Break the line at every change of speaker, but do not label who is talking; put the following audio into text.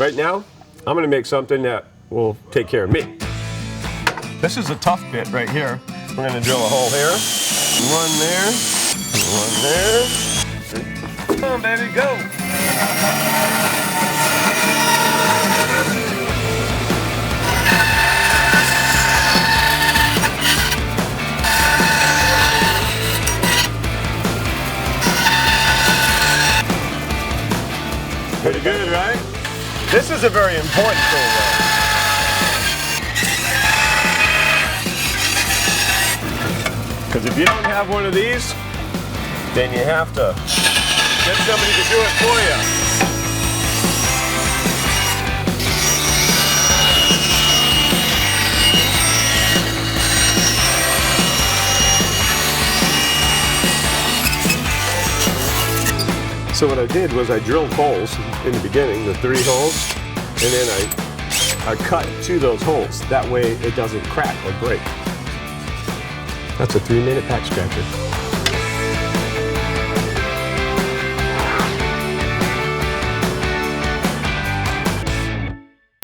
Right now, I'm gonna make something that will take care of me. This is a tough bit right here. We're gonna drill a hole here. One there, one there. Come on, baby, go. Pretty good, right? This is a very important tool, though. Because if you don't have one of these, then you have to get somebody to do it for you. So what I did was I drilled holes in the beginning, the 3 holes, and then I cut to those holes. That way it doesn't crack or break. That's a 3-minute back scratcher.